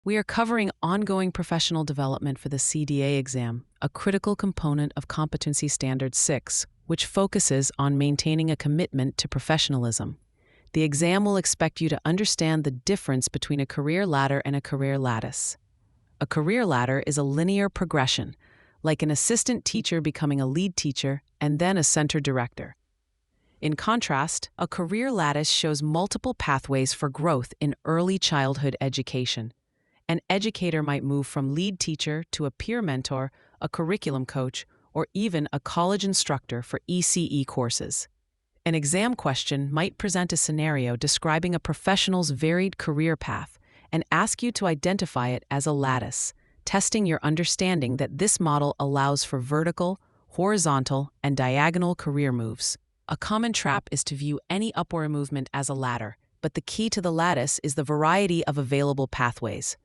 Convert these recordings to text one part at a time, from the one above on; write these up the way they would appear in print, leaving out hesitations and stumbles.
We are covering ongoing professional development for the CDA exam, a critical component of Competency Standard 6, which focuses on maintaining a commitment to professionalism. The exam will expect you to understand the difference between a career ladder and a career lattice. A career ladder is a linear progression, like an assistant teacher becoming a lead teacher and then a center director. In contrast, a career lattice shows multiple pathways for growth in early childhood education. An educator might move from lead teacher to a peer mentor, a curriculum coach, or even a college instructor for ECE courses. An exam question might present a scenario describing a professional's varied career path and ask you to identify it as a lattice, testing your understanding that this model allows for vertical, horizontal, and diagonal career moves. A common trap is to view any upward movement as a ladder, but the key to the lattice is the variety of available pathways.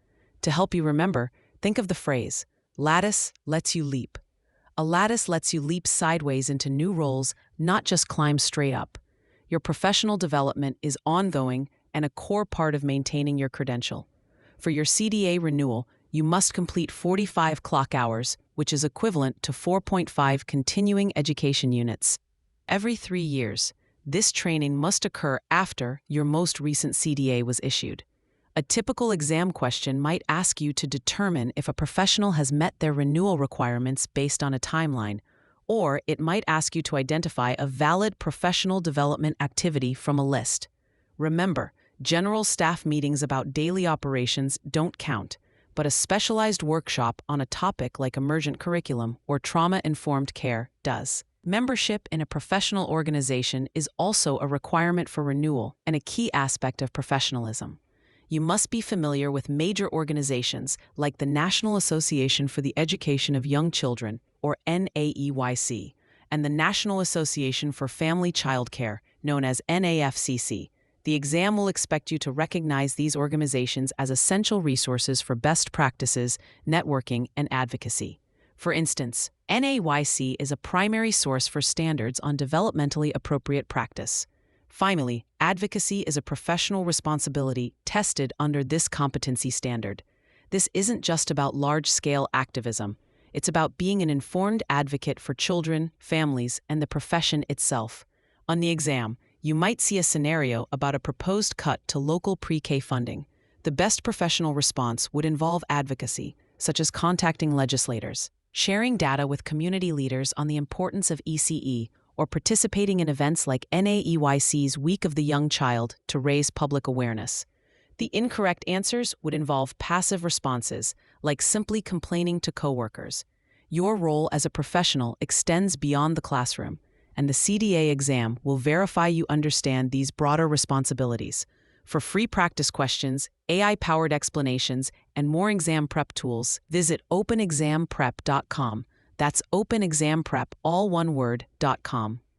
To help you remember, think of the phrase, lattice lets you leap. A lattice lets you leap sideways into new roles, not just climb straight up. Your professional development is ongoing and a core part of maintaining your credential. For your CDA renewal, you must complete 45 clock hours, which is equivalent to 4.5 continuing education units. Every 3 years, this training must occur after your most recent CDA was issued. A typical exam question might ask you to determine if a professional has met their renewal requirements based on a timeline, or it might ask you to identify a valid professional development activity from a list. Remember, general staff meetings about daily operations don't count, but a specialized workshop on a topic like emergent curriculum or trauma-informed care does. Membership in a professional organization is also a requirement for renewal and a key aspect of professionalism. You must be familiar with major organizations like the National Association for the Education of Young Children, or NAEYC, and the National Association for Family Child Care, known as NAFCC. The exam will expect you to recognize these organizations as essential resources for best practices, networking, and advocacy. For instance, NAEYC is a primary source for standards on developmentally appropriate practice. Finally, advocacy is a professional responsibility tested under this competency standard. This isn't just about large-scale activism. It's about being an informed advocate for children, families, and the profession itself. On the exam, you might see a scenario about a proposed cut to local pre-K funding. The best professional response would involve advocacy, such as contacting legislators, sharing data with community leaders on the importance of ECE, or participating in events like NAEYC's Week of the Young Child to raise public awareness. The incorrect answers would involve passive responses, like simply complaining to coworkers. Your role as a professional extends beyond the classroom, and the CDA exam will verify you understand these broader responsibilities. For free practice questions, AI-powered explanations, and more exam prep tools, visit openexamprep.com. That's openexamprep, all one word, .com.